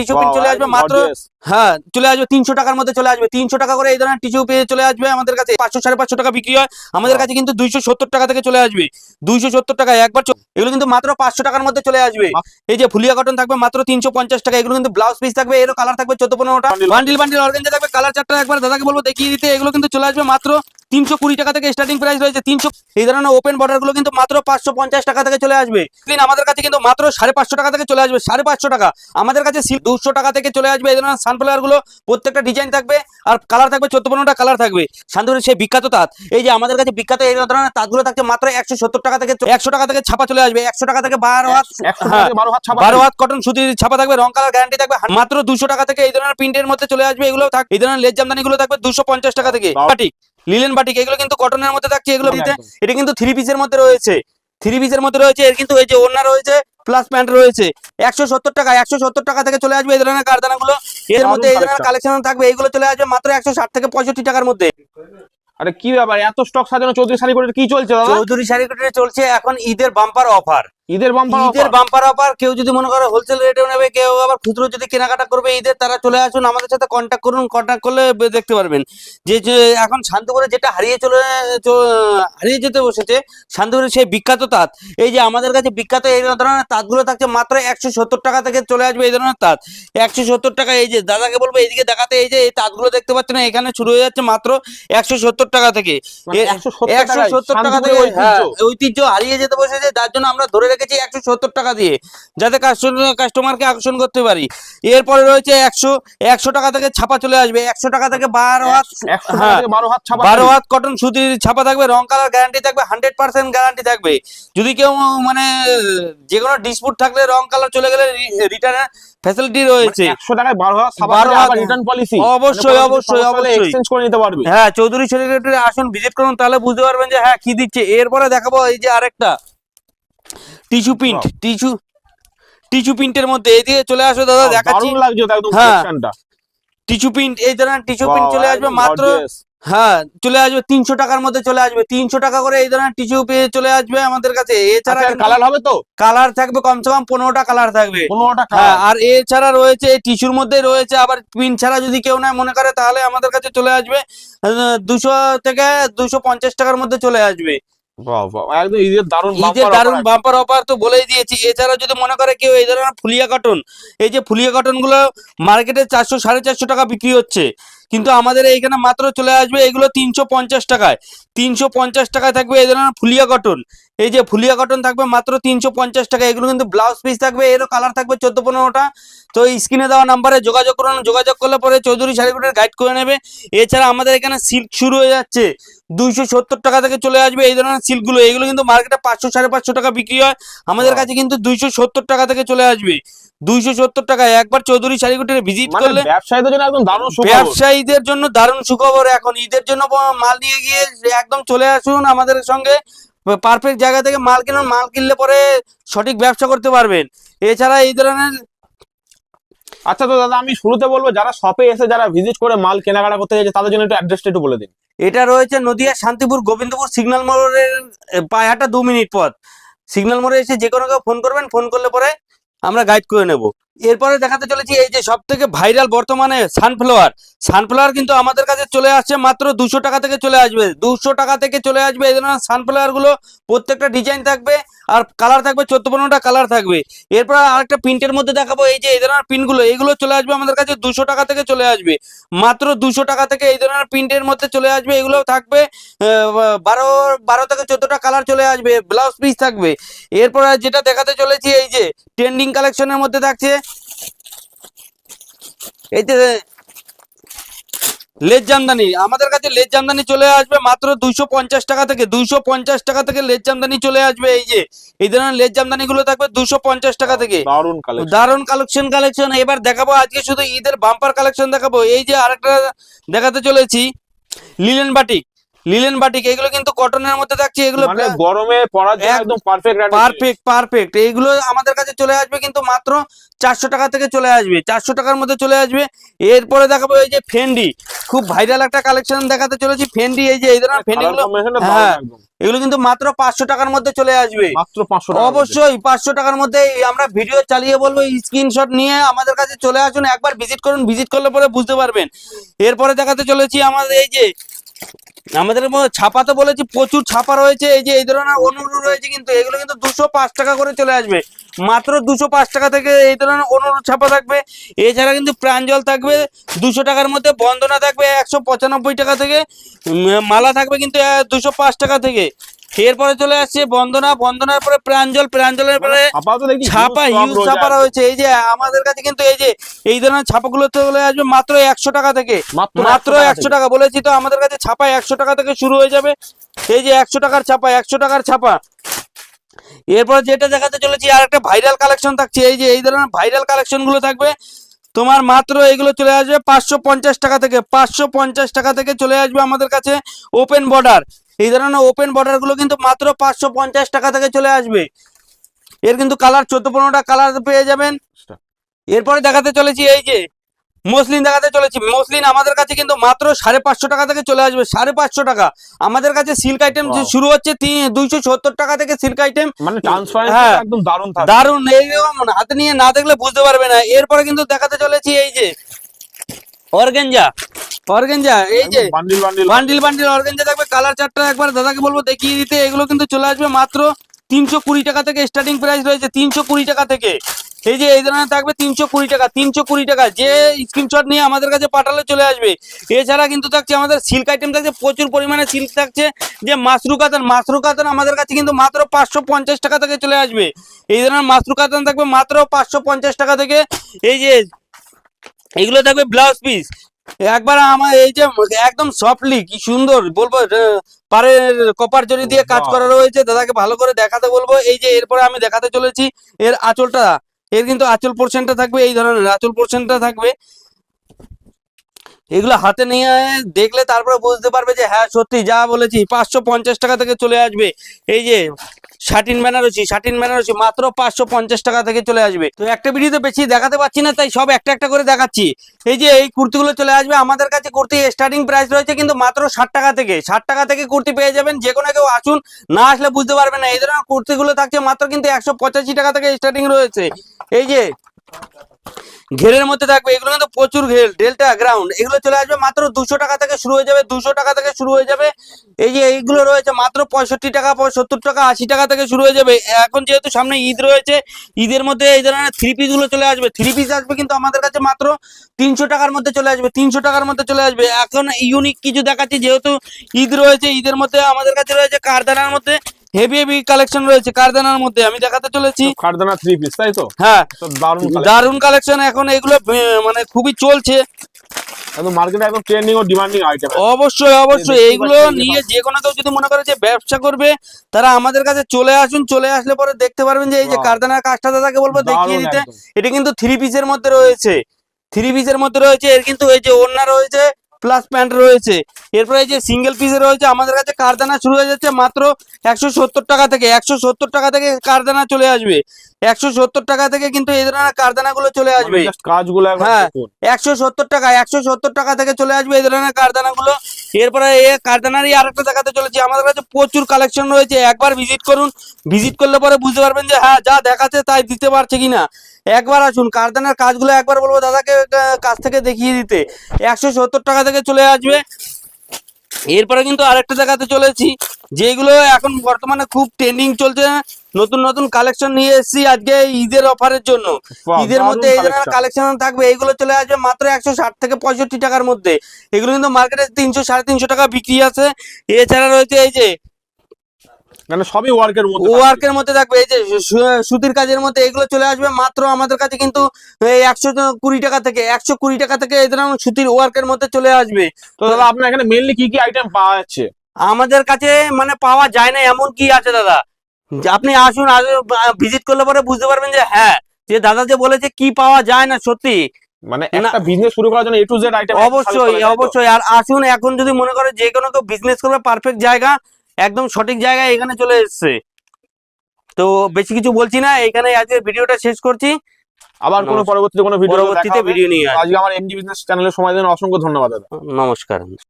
Tissue print চলে আসবে মাত্র, হ্যাঁ চলে আসবে 300 টাকার মধ্যে চলে আসবে। 300 টাকা করে এই ধরনের টিস্যু পেয়ে চলে আসবে আমাদের কাছে। 500 550 টাকা বিক্রি হয়, আমাদের কাছে কিন্তু 270 টাকা থেকে চলে আসবে। 270 টাকা একবার। এগুলো কিন্তু মাত্র 500 টাকার মধ্যে চলে আসবে। এই যে ফুলিয়া কটন থাকবে মাত্র 350 টাকা। এগুলো কিন্তু ব্লাউজ পিস থাকবে, এরও কালার থাকবে 14-15টা। বান্ডিল বান্ডিল অর্গানজা থাকবে, কালার চারটা একবার দাদাকে বলবো দেখিয়ে দিতে। এগুলো কিন্তু চলে আসবে মাত্র 320 টাকা থেকে স্টার্টিং প্রাইস রয়েছে। 300 এই ধরনের ওপেন বর্ডার গুলো কিন্তু মাত্র 550 টাকা থেকে চলে আসবে। আমাদের কাছে কিন্তু মাত্র 550 টাকা থেকে চলে আসবে। 550 টাকা আমাদের কাছে 200 টাকা থেকে চলে আসবে। এই ধরনের সানফ্লাওয়ার গুলো প্রত্যেকটা ডিজাইন থাকবে আর কালার থাকবে 14-15টা কালার থাকবে। শান্তনুরের সেই বিখ্যাত তাঁত, এই যে আমাদের কাছে বিখ্যাত এই ধরনের তাঁতগুলো থাকছে মাত্র 170 টাকা থেকে। 100 টাকা থেকে ছাপা চলে আসবে। 100 টাকা থেকে 12 হাত কটন সুতির ছাপা থাকবে, রং কালার গ্যারান্টি থাকবে। মাত্র 200 টাকা থেকে এই ধরনের প্রিন্টের মধ্যে চলে আসবে। এগুলো থাকবে এই ধরনের লেজ জামদানি গুলো থাকবে 250 টাকা থেকে। বাটিক লিলেন বাটিক এগুলো কিন্তু কটনের মধ্যে থাকছে। এগুলো দিতে এটা কিন্তু 3 পিসের মধ্যে রয়েছে, 3 পিসের মধ্যে রয়েছে। এর কিন্তু এই যে ওড়না রয়েছে প্লাস প্যান্ট রয়েছে। 170 টাকা, 170 টাকা থেকে চলে আসবে এই ধরনের কারদানা গুলো। এর মধ্যে এই ধরনের কালেকশন থাকবে। এইগুলো চলে আসবে মাত্র 160 থেকে 65 টাকার মধ্যে। আরে কি ব্যাপার, এত স্টক সাজানো চৌধুরী শাড়ি কোটের কি চলছে দাদা? চৌধুরী শাড়ি কোটের চলছে এখন ঈদের বাম্পার অফার। ঈদের বাম্পার অফার। কেউ যদি মনে করে হোলসেল রেটেও নেবে, কেউ আবার খুচরো যদি কেনাকাটা করবে ঈদের, তারা চলে আসুন আমাদের সাথে কন্ট্যাক্ট করুন। কন্ট্যাক্ট করলে দেখতে পারবেন যে এখন শান্তপুরে যেটা হারিয়ে যেতে বসেছে, শান্তপুরের সেই বিখ্যাত তাঁত। এই যে আমাদের কাছে বিখ্যাত এই ধরনের তাঁতগুলো থাকছে মাত্র 170 টাকা থেকে চলে আসবে এই ধরনের তাঁত। 170 টাকা। এই যে দাদাকে বলবো এইদিকে দেখাতে, এই যে এই তাঁতগুলো দেখতে পাচ্ছেন এখানে শুরু হয়ে যাচ্ছে মাত্র 170 টাকা থেকে। 170 টাকা থেকে ঐতিহ্য হারিয়ে যেতে বসেছে, যার জন্য আমরা ধরে রেখেছি 170 টাকা দিয়ে, যাতে কাস্টমারকে আকর্ষণ করতে পারি। এরপরে রয়েছে 100 টাকা থেকে ছাপা চলে আসবে। 100 টাকা থেকে 12 হাত কটন সুতির ছাপা থাকবে, রং কালার গ্যারান্টি থাকবে, 100% গ্যারান্টি থাকবে। যদি কেউ মানে যে কোনো ডিসপুট থাকলে রং কালার চলে গেলে রিটার্নের ফ্যাসিলিটি রয়েছে। 100 টাকায় 12 হাত রিটার্ন পলিসি অবশ্যই এক্সচেঞ্জ করে নিতে পারবে। হ্যাঁ, চৌধুরী সেক্রেটারি আসুন, ভিজিট করুন, তাহলে বুঝতে পারবেন যে হ্যাঁ কি দিচ্ছে। এরপরে দেখাবো এই যে আরেকটা টিস্যু প্রিন্ট, টিস্যু প্রিন্টের মধ্যে। এদিকে চলে আসো দাদা, দেখাচ্ছি। দারুণ লাগছে একদম কালেকশনটা। টিস্যু প্রিন্ট, এই ধরনের টিস্যু প্রিন্ট চলে আসবে মাত্র, হ্যাঁ চলে আসবে 300 টাকার মধ্যে চলে আসবে। 300 টাকা করে এই ধরনের টিস্যু পেয়ে চলে আসবে আমাদের কাছে। এছাড়া কালার হবে তো, কালার থাকবে কমসে কম 15টা কালার থাকবে। 15টা। হ্যাঁ, আর এছাড়া রয়েছে এই টিস্যুর মধ্যে রয়েছে আবার প্রিন্ট ছাড়া যদি কেউ না মনে করে, তাহলে আমাদের কাছে চলে আসবে 200 থেকে 250 টাকার মধ্যে চলে আসবে। একদম ঈদের দারুণ বাম্পার অফার তো বলেই দিয়েছি। এছাড়া যদি মনে করে কেউ এই ধরনের ফুলিয়া কটন, এই যে ফুলিয়া কটন গুলো মার্কেটে 400 450 টাকা বিক্রি হচ্ছে, কিন্তু আমাদের এইখানে মাত্র চলে আসবে এগুলো 350 টাকায়। 350 টাকায় থাকবে এই ধরনের ফুলিয়া কটন। এই যে ফুলিয়া কটন থাকবে মাত্র 350 টাকা। এগুলো কিন্তু ব্লাউজ পিস থাকবে, এরও কালার থাকবে 14-15টা। তো স্ক্রিনে দেওয়া নাম্বারে যোগাযোগ করুন। যোগাযোগ করলে পরে চৌধুরী শাড়ি কোটের গাইড করে নেবে। এছাড়া আমাদের এখানে সিল্ক শুরু হয়ে যাচ্ছে 270 টাকা থেকে চলে আসবে এই ধরনের সিল্কগুলো। এগুলো কিন্তু মার্কেটে 500 550 টাকা বিক্রি হয়, আমাদের কাছে কিন্তু 270 টাকা থেকে চলে আসবে। 270 টাকা। একবার চৌধুরী শাড়ি কোটের ভিজিট করলে ব্যবসায়ীদের জন্য একদম দারুণ সুখবর। ব্যবসায়ীদের জন্য দারুণ সুখবর। এখন ঈদের জন্য মাল নিয়ে গিয়ে একদম চলে আসুন আমাদের সঙ্গে। পারফেক্ট জায়গা থেকে মাল কিনুন, মাল কিনলে পরে সঠিক ব্যবসা করতে পারবেন। এছাড়া এই ধরনের, আচ্ছা তো দাদা আমি শুরুতে বলবো, যারা শপে এসে যারা ভিজিট করে মাল কেনাকাটা করতে যাচ্ছে তাদের জন্য একটু অ্যাড্রেসটা একটু বলে দিন। এটা রয়েছে নদিয়া শান্তিপুর গোবিন্দপুর সিগন্যাল মোড়ের পায়ে হাঁটা 2 মিনিট পথ। সিগন্যাল মোড়ে এসে যে কোনো কেউ ফোন করবেন, ফোন করলে পরে আমরা গাইড করে নেব। এরপরে দেখাতে চলেছি এই যে সব থেকে ভাইরাল বর্তমানে সানফ্লাওয়ার কিন্তু আমাদের কাছে চলে আসছে মাত্র 200 টাকা থেকে চলে আসবে। 200 টাকা থেকে চলে আসবে এই ধরনের সানফ্লাওয়ার গুলো। প্রত্যেকটা ডিজাইন থাকবে আর কালার থাকবে 14-15টা কালার থাকবে। এরপর আরেকটা প্রিন্টের মধ্যে দেখাবো, এই যে এই ধরনের প্রিন্টগুলো, এগুলো চলে আসবে আমাদের কাছে 200 টাকা থেকে চলে আসবে। মাত্র 200 টাকা থেকে এই ধরনের প্রিন্টের মধ্যে চলে আসবে। এগুলো থাকবে 12 থেকে 14টা কালার চলে আসবে, ব্লাউজ পিস থাকবে। এরপর যেটা দেখাতে চলেছি এই যে ট্রেন্ডিং কালেকশনের মধ্যে থাকছে এই যে লেজ জামদানি। আমাদের কাছে লেজ জামদানি চলে আসবে মাত্র 250 টাকা থেকে। 250 টাকা থেকে লেজ জামদানি চলে আসবে। এই যে এই ধরনের লেজ জামদানি গুলো থাকবে 250 টাকা থেকে। দারুণ কালেকশন। এবার দেখাবো আজকে শুধু ঈদের বাম্পার কালেকশন দেখাবো। এই যে আরেকটা দেখাতে চলেছি লিলেন বাটিক। লিলেন বাটিক এগুলো কিন্তু কটনের মধ্যে থাকছে, এগুলো মানে গরমে পরার জন্য একদম পারফেক্ট পারফেক্ট। এইগুলো আমাদের কাছে চলে আসবে কিন্তু মাত্র 400 টাকা থেকে চলে আসবে, 400 টাকার মধ্যে চলে আসবে। এরপরে দেখাবো এই যে ফেন্ডি, খুব ভাইরাল একটা কালেকশন দেখাতে চলেছি। ফেন্ডি, এই যে এই ধরনের ফেন্ডি গুলো, হ্যাঁ এগুলো কিন্তু মাত্র 500 টাকার মধ্যে চলে আসবে, মাত্র 500 টাকা। অবশ্যই 500 টাকার মধ্যে। আমরা ভিডিও চালিয়ে বলবো, স্ক্রিনশট নিয়ে আমাদের কাছে চলে আসুন, একবার ভিজিট করুন, ভিজিট করলে পরে বুঝতে পারবেন। এরপরে দেখাতে চলেছি আমাদের এই যে আমাদের ছাপা তো বলেছি, প্রচুর ছাপা রয়েছে। এই যে এই ধরনের অনুরু রয়েছে, কিন্তু এগুলো কিন্তু 205 টাকা করে চলে আসবে, মাত্র 205 টাকা থেকে এই ধরনের অনুরু ছাপা থাকবে। এছাড়া কিন্তু প্রাঞ্জল থাকবে 200 টাকার মধ্যে, বন্দনা থাকবে 195 টাকা থেকে, মালা থাকবে কিন্তু 205 টাকা থেকে। এরপরে চলে আসছে বন্দনা, বন্দনার পরে প্রাঞ্জল, প্রাঞ্জলের পরে ছাপা, হিউজ ছাপা রয়েছে। এই যে আমাদের কাছে কিন্তু এই যে এই ধরনের ছাপাগুলো চলে আসবে মাত্র 100 টাকা থেকে, মাত্র 100 টাকা বলেছি তো। আমাদের কাছে ছাপা 100 টাকা থেকে শুরু হয়ে যাবে। এই যে 100 টাকার ছাপা, 100 টাকার ছাপা। এরপর যেটা দেখাতে চলেছি আর একটা ভাইরাল কালেকশন থাকছে, এই যে এই ধরনের ভাইরাল কালেকশন গুলো থাকবে তোমার মাত্র এগুলো চলে আসবে 550 টাকা থেকে, 550 টাকা থেকে চলে আসবে আমাদের কাছে ওপেন বর্ডার। এই ধরনের ওপেন বর্ডার গুলো কিন্তু মাত্র 550 টাকা থেকে চলে আসবে। এর কিন্তু কালার 14-15টা কালার পেয়ে যাবেন। এরপরে দেখাতে চলেছি এই যে মসলিন দেখাতে চলেছি। মসলিন আমাদের কাছে কিন্তু মাত্র 550 টাকা থেকে চলে আসবে, 550 টাকা। আমাদের কাছে সিল্ক আইটেম শুরু হচ্ছে 270 টাকা থেকে সিল্ক আইটেম, মানে ট্রান্সপারেন্সি একদম দারুণ থাকে, দারুণ। এইরকম হাতে নিয়ে না দেখলে বুঝতে পারবে না। এরপরে কিন্তু দেখাতে চলেছি এই যে অর্গানজা, অর্গানজা এই যে বান্ডিল বান্ডিল অর্গানজা থাকবে, কালার চারটা একবার দাদাকে বলবো দেখিয়ে দিতে। এগুলো কিন্তু চলে আসবে মাত্র 320 টাকা থেকে, স্টার্টিং প্রাইস রয়েছে 320 টাকা থেকে। এই যে এই ধরনের থাকবে 320 টাকা, 320 টাকা। যে স্ক্রিনশট নিয়ে আমাদের কাছে পাঠালে চলে আসবে। এছাড়া কিন্তু থাকছে আমাদের সিল্ক আইটেম থাকছে, প্রচুর পরিমাণে সিল্ক থাকছে। যে মাশরু কাতান, মাশরু কাতান আমাদের কাছে কিন্তু মাত্র 550 টাকা থেকে চলে আসবে। এই ধরনের মাশরু কাতান থাকবে মাত্র 550 টাকা থেকে। এই যে এগুলো থাকবে ব্লাউজ পিস, একবার আমার এই যে একদম সফটলি কি সুন্দর বলবো, পাড়ের কপার জড়ি দিয়ে কাজ করা রয়েছে। দাদাকে ভালো করে দেখাতে বলবো। এই যে এরপরে আমি দেখাতে চলেছি এর আঁচলটা, এর কিন্তু আঁচল পোর্শনটা থাকবে এই ধরনের, আঁচল পোর্শনটা থাকবে। এগুলো হাতে নিয়ে দেখলে তারপরে বুঝতে পারবে যে হ্যাঁ সত্যি যা বলেছি। 550 টাকা থেকে চলে আসবে। এই যে শাটিন বেনারসি, শাটিন বেনারসি মাত্র 550 টাকা থেকে চলে আসবে। তো একটা ভিডিওতে বেশি দেখাতে পাচ্ছি না, তাই সব একটা একটা করে দেখাচ্ছি। এই যে এই কুর্তিগুলো চলে আসবে আমাদের কাছে। কুর্তি স্টার্টিং প্রাইস রয়েছে কিন্তু মাত্র 60 টাকা থেকে, 60 টাকা থেকে কুর্তি পেয়ে যাবেন। যে কোনো কেউ আসুন, না আসলে বুঝতে পারবে না। এই ধরনের কুর্তিগুলো থাকছে মাত্র কিন্তু 185 টাকা থেকে স্টার্টিং রয়েছে। এই যে ঘেরের মধ্যে থাকবে, এগুলো কিন্তু প্রচুর ঘের, ডেল্টা গ্রাউন্ড, এগুলো চলে আসবে মাত্র 200 টাকা থেকে শুরু হয়ে যাবে, 200 টাকা থেকে শুরু হয়ে যাবে। এই যে এইগুলো রয়েছে মাত্র 65 টাকা, 70 টাকা, 80 টাকা থেকে শুরু হয়ে যাবে। এখন যেহেতু সামনে ঈদ রয়েছে, ঈদের মধ্যে এই ধরনের থ্রি পিস গুলো চলে আসবে। থ্রি পিস আসবে কিন্তু আমাদের কাছে মাত্র 300 টাকার মধ্যে চলে আসবে, 300 টাকার মধ্যে চলে আসবে। এখন ইউনিক কিছু দেখাচ্ছি, যেহেতু ঈদ রয়েছে, ঈদের মধ্যে আমাদের কাছে রয়েছে কারদানার মধ্যে হেভি হেভি কালেকশন রয়েছে। কারদানার মধ্যে আমি দেখাতে চলেছি কারদানা থ্রি পিস, তাই তো? হ্যাঁ, দারুণ দারুণ কালেকশন। এখন এগুলো মানে খুবই চলছে, একদম মার্কেটে একদম ট্রেন্ডিং ও ডিমান্ডিং আইটেম। অবশ্যই অবশ্যই এইগুলো নিয়ে যে কোনো কেউ যদি মনে করে যে ব্যবসা করবে, তারা আমাদের কাছে চলে আসুন। চলে আসলে পরে দেখতে পারবেন যে এই যে কারদানার কাজটা দাদাকে বলবো দেখিয়ে দিতে। এটা কিন্তু থ্রি পিসের মধ্যে রয়েছে, থ্রি পিসের মধ্যে রয়েছে। এর কিন্তু এই যে ওড়না রয়েছে প্লাস প্যান্ট রয়েছে। এরপরে এই যে সিঙ্গেল পিসে রয়েছে আমাদের কাছে কারদানা শুরু হয়ে যাচ্ছে মাত্র 170 টাকা থেকে, 170 টাকা থেকে কারদানা চলে আসবে। 170 টাকা থেকে কিন্তু এই ধরনের কারদানা গুলো চলে আসবে। কাজগুলো হ্যাঁ 170 টাকা, 170 টাকা থেকে চলে আসবে এই ধরনের কারদানা গুলো। এরপরে এই কারদানারই আরেকটা দেখাতে চলেছি। আমাদের কাছে প্রচুর কালেকশন রয়েছে, একবার ভিজিট করুন, ভিজিট করলে পরে বুঝতে পারবেন যে হ্যাঁ যা দেখাচ্ছে তাই দিতে পারছে কিনা। একবার আসুন, কারদানার কাজগুলো একবার বলবো দাদাকে কাছ থেকে দেখিয়ে দিতে। 170 টাকা থেকে চলে আসবে। এরপরে কিন্তু আরেকটা দেখাতে চলেছি, যেগুলো এখন বর্তমানে খুব ট্রেন্ডিং চলছে। নতুন নতুন কালেকশন নিয়ে এসেছি আজকে ঈদের অফারের জন্য। ঈদের মধ্যে এই ধরনের কালেকশন থাকবে, এগুলো চলে আসবে মাত্র 160 থেকে 65 টাকার মধ্যে। এগুলো কিন্তু মার্কেটে 300 350 টাকা বিক্রি আছে। এছাড়া রয়েছে এই যে মানে সবই ওয়ার্কের মধ্যে থাকবে, এই যে সুতির কাজের মধ্যে, এগুলো চলে আসবে মাত্র আমাদের কাছে কিন্তু 120 টাকা থেকে, 120 টাকা থেকে এই ধরনের সুতির ওয়ার্কের মধ্যে চলে আসবে। তো দাদা আপনার এখানে মেইনলি কি কি আইটেম পাওয়া যাচ্ছে? আমাদের কাছে মানে পাওয়া যায় না এমন কি আছে দাদা, আপনি আসুন, ভিজিট করলে পরে বুঝতে পারবেন যে হ্যাঁ যে দাদা যে বলেছে কি পাওয়া যায় না, সত্যি মানে একটা বিজনেস শুরু করার জন্য A to Z আইটেম অবশ্যই আর আসুন, এখন যদি মনে করে যে কোনো কেউ বিজনেস করবে, পারফেক্ট জায়গা, একদম সঠিক জায়গায় এখানে চলে এসছে। তো বেশি কিছু বলছি না, এখানে আজকে ভিডিওটা শেষ করছি। আবার কোনো পরবর্তীতে কোনো ভিডিও পরবর্তীতে ভিডিও নিয়ে আসবো। আজকে আমার এমডি বিজনেস চ্যানেলে সময় দেন, অসংখ্য ধন্যবাদ দাদা। নমস্কার।